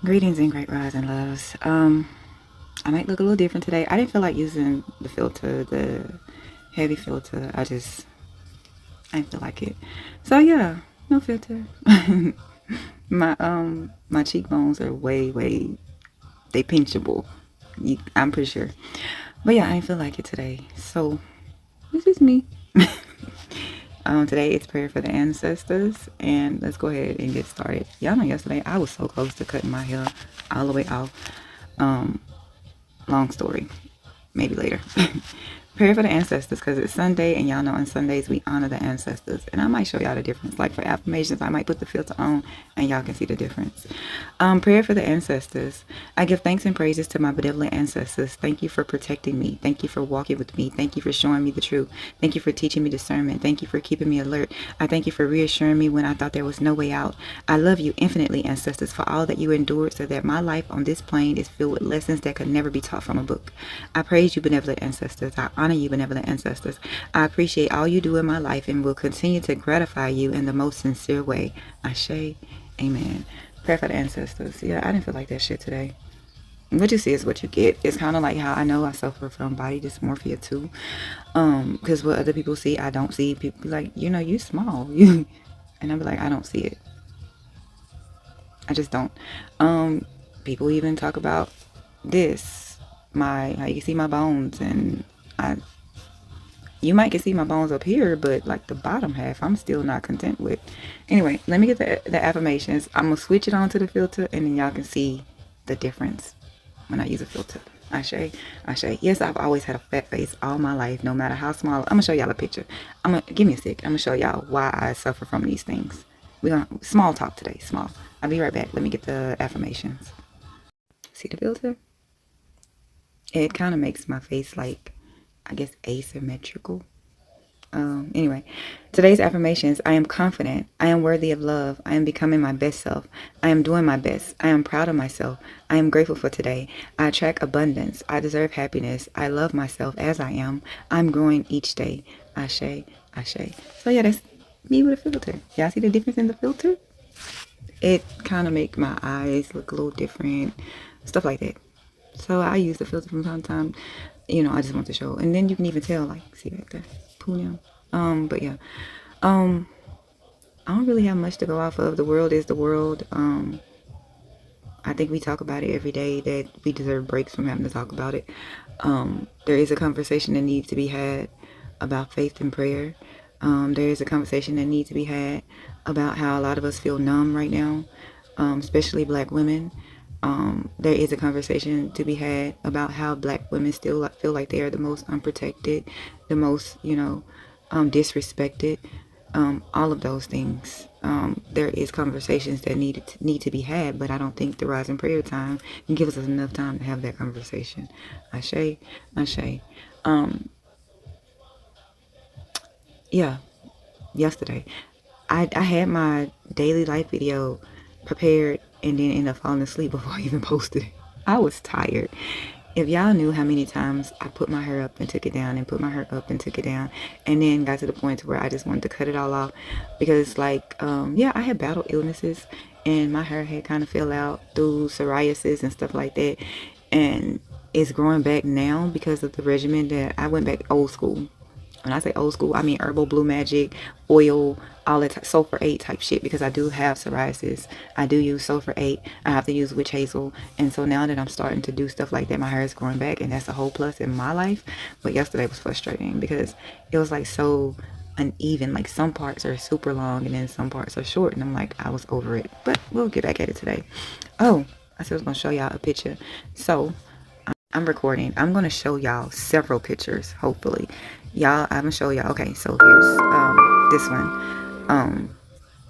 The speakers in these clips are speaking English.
Greetings and great rise and loves. I might look a little different today. I didn't feel like using the filter, the heavy filter. I didn't feel like it. So yeah, no filter. My cheekbones are way they pinchable. I'm pretty sure. But yeah, I didn't feel like it today. So this is me. Today it's prayer for the ancestors, and let's go ahead and get started. Y'all know yesterday I was so close to cutting my hair all the way off. Um, Long story, maybe later. Prayer for the ancestors, because it's Sunday, and y'all know on Sundays we honor the ancestors. And I might show y'all the difference. Like for affirmations, I might put the filter on and y'all can see the difference. Prayer for the ancestors. I give thanks and praises to my benevolent ancestors. Thank you for protecting me. Thank you for walking with me. Thank you for showing me the truth. Thank you for teaching me discernment. Thank you for keeping me alert. I thank you for reassuring me when I thought there was no way out. I love you infinitely, ancestors, for all that you endured so that my life on this plane is filled with lessons that could never be taught from a book. I praise you, benevolent ancestors. I honor you, benevolent ancestors. I appreciate all you do in my life and will continue to gratify you in the most sincere way. Ashe, amen. Prayer for the ancestors. Yeah, I didn't feel like that shit today. What you see is what you get. It's kind of like how I know I suffer from body dysmorphia too. Because what other people see, I don't see. People be like, you small. You, and I be like, I don't see it. I just don't. People even talk about this, how you can see my bones, and I you might can see my bones up here, but like the bottom half I'm still not content with. Anyway, let me get the affirmations. I'm gonna switch it on to the filter, and then y'all can see the difference when I use a filter. Ashe, Ashe. Yes, I've always had a fat face all my life, no matter how small. I'm gonna show y'all a picture. Give me a sec. I'm gonna show y'all why I suffer from these things. We're gonna small talk today. Small. I'll be right back. Let me get the affirmations. See the filter? It kind of makes my face like, I guess, asymmetrical. Anyway, today's affirmations. I am confident. I am worthy of love. I am becoming my best self. I am doing my best. I am proud of myself. I am grateful for today. I attract abundance. I deserve happiness. I love myself as I am. I'm growing each day. Ashe, Ashe. So yeah, that's me with a filter. Y'all see the difference in the filter? It kind of make my eyes look a little different. Stuff like that. So I use the filter from time to time. I just want to show. And then you can even tell, like, see right there. Punyam. But yeah. I don't really have much to go off of. The world is the world. I think we talk about it every day that we deserve breaks from having to talk about it. There is a conversation that needs to be had about faith and prayer. There is a conversation that needs to be had about how a lot of us feel numb right now, especially black women. There is a conversation to be had about how black women still feel like they are the most unprotected, the most, disrespected, all of those things. There is conversations that need to be had, but I don't think the Rise in Prayer time gives us enough time to have that conversation. Ashe, Ashe. Yeah, yesterday. I had my daily life video prepared and then ended up falling asleep before I even posted it. I was tired. If y'all knew how many times I put my hair up and took it down and put my hair up and took it down and then got to the point to where I just wanted to cut it all off because like yeah, I had battled illnesses and my hair had kind of fell out through psoriasis and stuff like that, and it's growing back now because of the regimen that I went back old school. When I say old school, I mean herbal, blue magic, oil, all that sulfur 8 type shit because I do have psoriasis. I do use sulfur 8. I have to use witch hazel. And so now that I'm starting to do stuff like that, my hair is growing back, and that's a whole plus in my life. But yesterday was frustrating because it was like so uneven. Like some parts are super long and then some parts are short. And I'm like, I was over it. But we'll get back at it today. Oh, I said I was going to show y'all a picture. So I'm recording. I'm going to show y'all several pictures, hopefully. Y'all, I'm going to show y'all. Okay, so here's this one.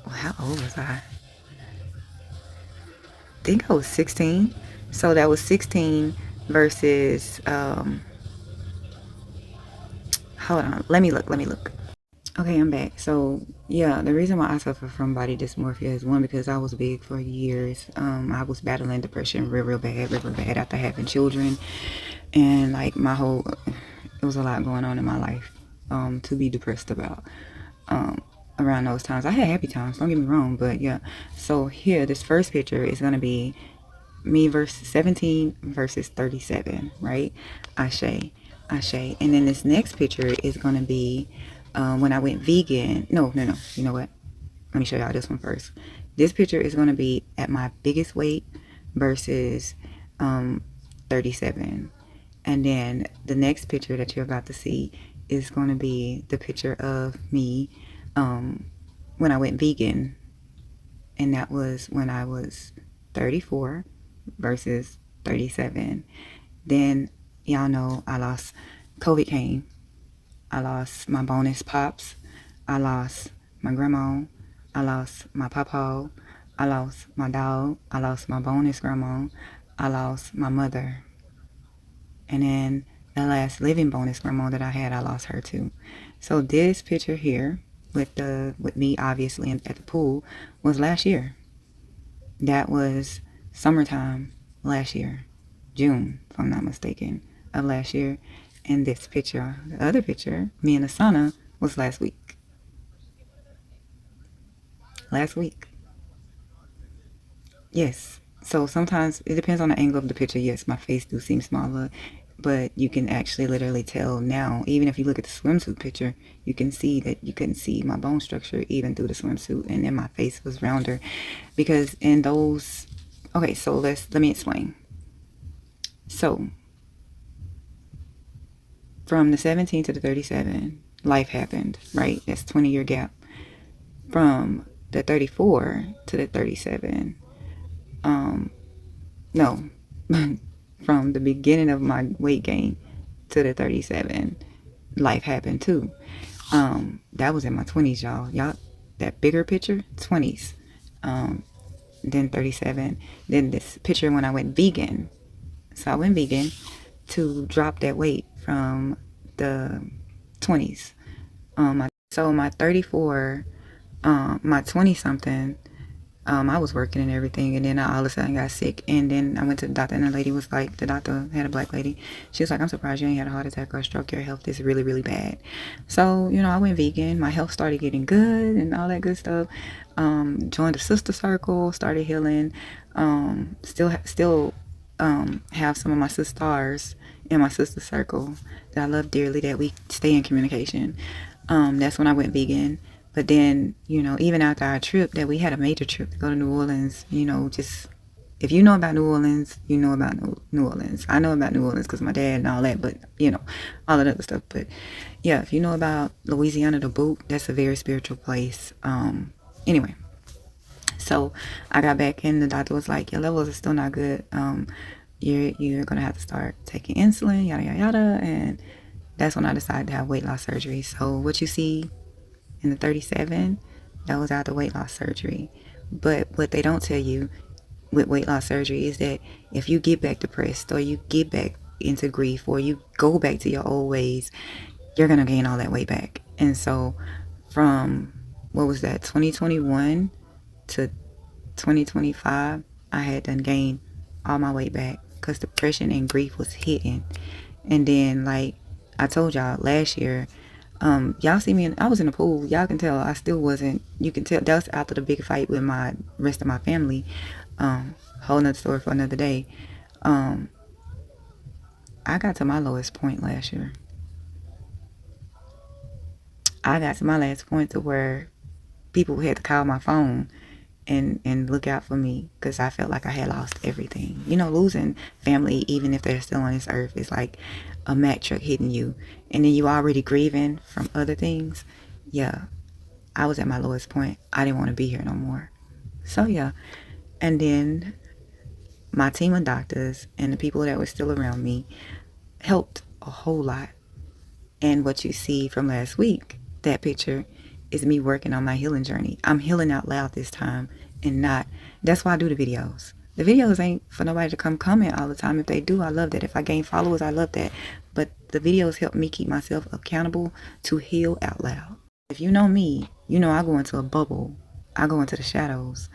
Well, how old was I? Think I was 16. So that was 16 versus, hold on. Let me look. Okay, I'm back. So, yeah, the reason why I suffer from body dysmorphia is one, because I was big for years. I was battling depression real bad after having children. And, like, it was a lot going on in my life to be depressed about around those times. I had happy times, don't get me wrong, but yeah. So, here, this first picture is going to be me versus 17 versus 37, right? Ashe, Ashe. And then this next picture is going to be when I went vegan. No, no, no. You know what? Let me show y'all this one first. This picture is going to be at my biggest weight versus 37. And then the next picture that you're about to see is going to be the picture of me when I went vegan. And that was when I was 34 versus 37. Then y'all know I lost, COVID came. I lost my bonus pops. I lost my grandma. I lost my papa. I lost my dog. I lost my bonus grandma. I lost my mother. And then the last living bonus grandma that I had, I lost her too. So this picture here with me obviously at the pool was last year. That was summertime last year, June, if I'm not mistaken, of last year. And this picture, the other picture, me in the sauna, was last week. Last week. Yes. So sometimes it depends on the angle of the picture. Yes, my face do seem smaller, but you can actually literally tell now. Even if you look at the swimsuit picture, you can see that you couldn't see my bone structure even through the swimsuit, and then my face was rounder because in those. Okay, so let me explain. So from the 17 to the 37, life happened, right? That's 20-year gap. From the 34 to the 37, no, from the beginning of my weight gain to the 37, life happened too. That was in my 20s, y'all. That bigger picture, 20s. Then 37. Then this picture when I went vegan. So I went vegan to drop that weight from the 20s. So my 34, my 20 something, I was working and everything, and then I all of a sudden got sick, and then I went to the doctor, and the lady was like, the doctor had a black lady, she was like, I'm surprised you ain't had a heart attack or a stroke, your health is really, really bad. So, I went vegan, my health started getting good, and all that good stuff, joined the sister circle, started healing, still have some of my sisters in my sister circle that I love dearly, that we stay in communication. That's when I went vegan. But then, even after our trip, that we had a major trip to go to New Orleans, just if you know about New Orleans, you know about New Orleans. I know about New Orleans because my dad and all that, but, all that other stuff. But yeah, if you know about Louisiana to boot, that's a very spiritual place. Anyway, so I got back and the doctor was like, your levels are still not good. You're going to have to start taking insulin, yada, yada, yada. And that's when I decided to have weight loss surgery. So what you see in the 37, that was after weight loss surgery. But what they don't tell you with weight loss surgery is that if you get back depressed or you get back into grief or you go back to your old ways, you're going to gain all that weight back. And so from, what was that, 2021 to 2025, I had done gained all my weight back because depression and grief was hitting. And then, like I told y'all last year, y'all see me, I was in the pool. Y'all can tell I still wasn't, you can tell that was after the big fight with my rest of my family. Whole nother story for another day. I got to my lowest point last year. I got to my last point to where people had to call my phone and look out for me because I felt like I had lost everything. Losing family, even if they're still on this earth, is like a Mack truck hitting you, and then you already grieving from other things. Yeah, I was at my lowest point. I didn't want to be here no more. So yeah, and then my team of doctors and the people that were still around me helped a whole lot. And what you see from last week, that picture, is me working on my healing journey. I'm healing out loud this time and not, that's why I do the videos. The videos ain't for nobody to come comment all the time. If they do, I love that. If I gain followers, I love that. But the videos help me keep myself accountable to heal out loud. If you know me, you know I go into a bubble. I go into the shadows.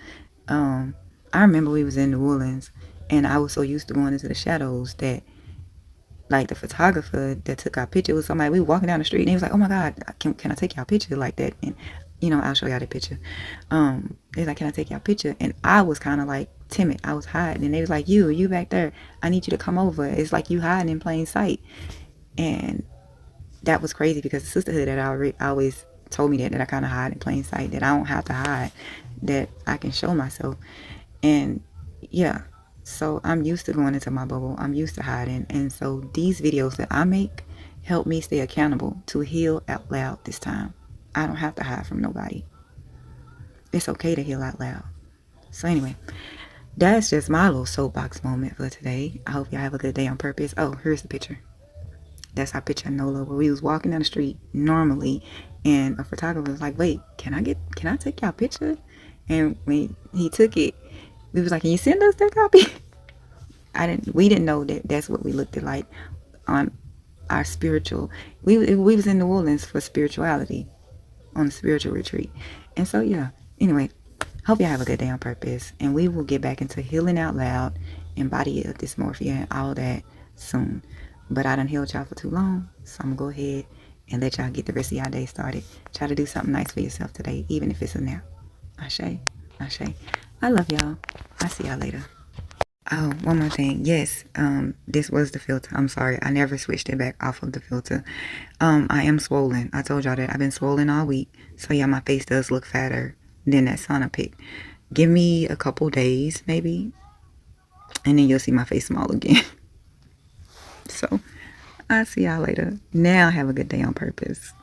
I remember we was in New Orleans and I was so used to going into the shadows that, like, the photographer that took our picture was somebody, we were walking down the street and he was like, oh my God, can I take y'all picture like that? And I'll show y'all the picture. They was like, can I take y'all picture? And I was kind of like timid. I was hiding. And they was like, you back there. I need you to come over. It's like you hiding in plain sight. And that was crazy because the sisterhood that I always told me that I kind of hide in plain sight, that I don't have to hide, that I can show myself. And yeah, so I'm used to going into my bubble. I'm used to hiding. And so these videos that I make help me stay accountable to heal out loud this time. I don't have to hide from nobody. It's okay to heal out loud. So anyway, that's just my little soapbox moment for today. I hope y'all have a good day on purpose. Oh, here's the picture. That's our picture of Nola, where we was walking down the street normally, and a photographer was like, wait, can I take y'all picture? And when he took it, we was like, can you send us that copy? We didn't know that that's what we looked at like on our spiritual. We was in New Orleans for spirituality, on a spiritual retreat. And so yeah, anyway, hope y'all have a good day on purpose, and we will get back into healing out loud and body dysmorphia and all that soon. But I done healed y'all for too long, so I'm gonna go ahead and let y'all get the rest of y'all day started. Try to do something nice for yourself today, even if it's a nap. Ashe, ashe. I love y'all. I'll see y'all later. Oh, one more thing. Yes, this was the filter. I'm sorry, I never switched it back off of the filter. I am swollen. I told y'all that I've been swollen all week. So yeah, my face does look fatter than that sauna pic. Give me a couple days, maybe, and then you'll see my face small again. So I'll see y'all later. Now have a good day on purpose.